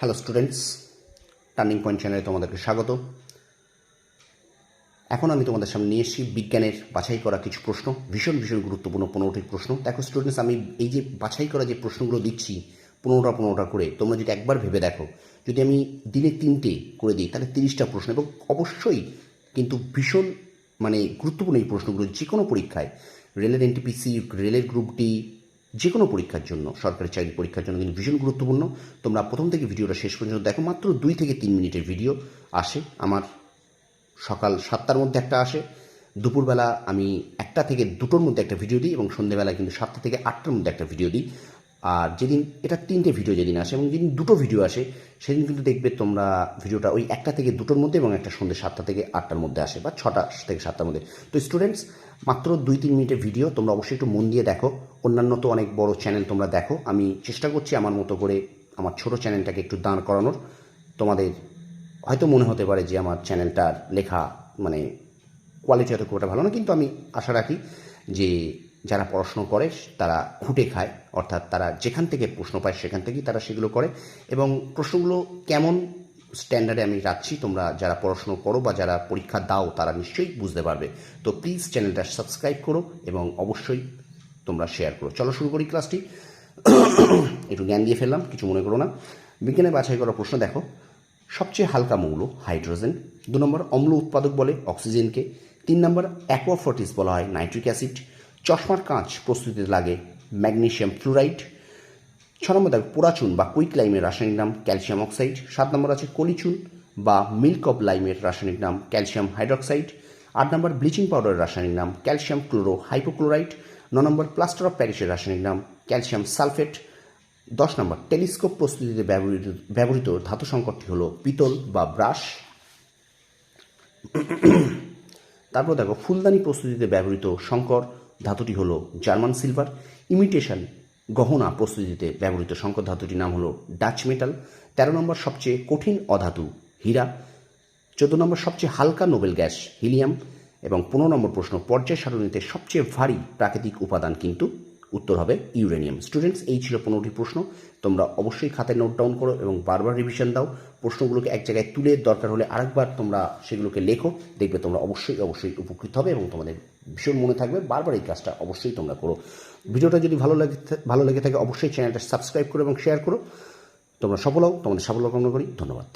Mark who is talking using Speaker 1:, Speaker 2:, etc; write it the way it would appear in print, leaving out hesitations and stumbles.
Speaker 1: Hello students, turning point চ্যানেলে তোমাদেরকে স্বাগত। এখন আমি তোমাদের সামনে নিয়ে এসেছি বিজ্ঞানের বাছাই করা কিছু প্রশ্ন, ভীষণ গুরুত্বপূর্ণ 15টি প্রশ্ন। দেখো স্টুডেন্টস, আমি এই যে বাছাই করা যে প্রশ্নগুলো দিচ্ছি 15টা করে, তোমরা যদি একবার ভেবে দেখো, যদি আমি দিনে 3টে করে দিই তাহলে 30টা প্রশ্ন, এবং অবশ্যই কিন্তু ভীষণ গুরুত্বপূর্ণ এই প্রশ্নগুলো যে কোনো পরীক্ষায়, রেলের এনটিপিসি, রেলের গ্রুপ ডি, যে কোনো পরীক্ষার জন্য, সরকারি চাকরি পরীক্ষার জন্য কিন্তু ভীষণ গুরুত্বপূর্ণ। তোমরা প্রথম থেকে ভিডিওটা শেষ পর্যন্ত দেখো। মাত্র 2 থেকে 3 মিনিটের ভিডিও আসে আমার। সকাল 7টার মধ্যে একটা আসে, দুপুরবেলা আমি 1টা থেকে 2টোর মধ্যে একটা ভিডিও দিই, এবং সন্ধ্যেবেলা কিন্তু 7টা থেকে 8টার মধ্যে একটা ভিডিও দিই। আর যেদিন এটা 3টে ভিডিও যেদিন আসে এবং যেদিন 2টো ভিডিও আসে, সেদিন কিন্তু দেখবে তোমরা ভিডিওটা ওই 1টা থেকে 2টোর মধ্যে, এবং একটা সন্ধ্যে 7টা থেকে 8টার মধ্যে আসে, বা 6টা থেকে 7টার মধ্যে। তো স্টুডেন্টস, মাত্র 2-3 মিনিটের ভিডিও, তোমরা অবশ্যই একটু মন দিয়ে দেখো। অন্যান্য তো অনেক বড় চ্যানেল তোমরা দেখো, আমি চেষ্টা করছি আমার মতো করে আমার ছোট চ্যানেলটাকে একটু দাঁড় করানোর। তোমাদের হয়তো মনে হতে পারে যে আমার চ্যানেলটার লেখা কোয়ালিটি হয়তো খুব একটা ভালো না, কিন্তু আমি আশা রাখি যে যারা পড়াশুনো করে তারা খুঁটে খায়, অর্থাৎ তারা যেখান থেকে প্রশ্ন পায় সেখান থেকেই তারা সেগুলো করে, এবং প্রশ্নগুলো কেমন স্ট্যান্ডার্ডে আমি রাখছি তোমরা যারা পড়াশুনো করো বা যারা পরীক্ষা দাও তারা নিশ্চয়ই বুঝতে পারবে। তো প্লিজ চ্যানেলটা সাবস্ক্রাইব করো এবং অবশ্যই তোমরা শেয়ার করো। চলো শুরু করি ক্লাসটি। একটু জ্ঞান দিয়ে ফেললাম, কিছু মনে করো না। বিজ্ঞানে বাছাই করা প্রশ্ন দেখো। সবচেয়ে হালকা মৌল হাইড্রোজেন। 2 নম্বর, অম্ল উৎপাদক বলে অক্সিজেনকে। 3 নম্বর, অ্যাকোয়াফর্টিস বলা হয় নাইট্রিক অ্যাসিড। চশমার কাঁচ প্রস্তুতিতে লাগে ম্যাগনেসিয়াম ফ্লুরাইড। 6 নম্বর দেখো, পোড়াচুন বা কুইক লাইমের রাসায়নিক নাম ক্যালসিয়াম অক্সাইড। 7 নম্বর আছে কলিচুন বা মিল্ক অফ লাইমের রাসায়নিক নাম ক্যালসিয়াম হাইড্রক্সাইড। 8 নম্বর, ব্লিচিং পাউডারের রাসায়নিক নাম calcium chloro hypochlorite. 9 number, plaster of প্যারিসের রাসায়নিক নাম ক্যালসিয়াম সালফেট। 10 নম্বর, টেলিস্কোপ প্রস্তুতিতে ব্যবহৃত ধাতু সংকরটি হলো পিতল বা ব্রাশ। তারপর দেখো, ফুলদানি প্রস্তুতিতে ব্যবহৃত সংকর ধাতুটি হলো জার্মান সিলভার। ইমিটেশন গহনা প্রস্তুতিতে ব্যবহৃত সংকর ধাতুটির নাম হলো ডাচ মেটাল। 13 নম্বর, সবচেয়ে কঠিন অধাতু হীরা। 14 নম্বর, সবচেয়ে হালকা নোবেল গ্যাস হিলিয়াম। এবং 15 নম্বর প্রশ্ন, পর্যায় সারণীতে সবচেয়ে ভারী প্রাকৃতিক উপাদান কিন্তু উত্তর হবে ইউরেনিয়াম। স্টুডেন্টস, এই ছিল 15টি প্রশ্ন। তোমরা অবশ্যই খাতায় নোট ডাউন করো এবং বারবার রিভিশন দাও। প্রশ্নগুলোকে এক জায়গায় তুলে দরকার হলে আরেকবার তোমরা সেগুলোকে লেখো। দেখবে তোমরা অবশ্যই উপকৃত হবে এবং তোমাদের ভীষণ মনে থাকবে। বারবার এই কাজটা অবশ্যই তোমরা করো। ভিডিওটা যদি ভালো লেগে থাকে অবশ্যই চ্যানেলটা সাবস্ক্রাইব করো এবং শেয়ার করো। তোমরা সফল হও, তোমাদের সাফল্য কামনা করি। ধন্যবাদ।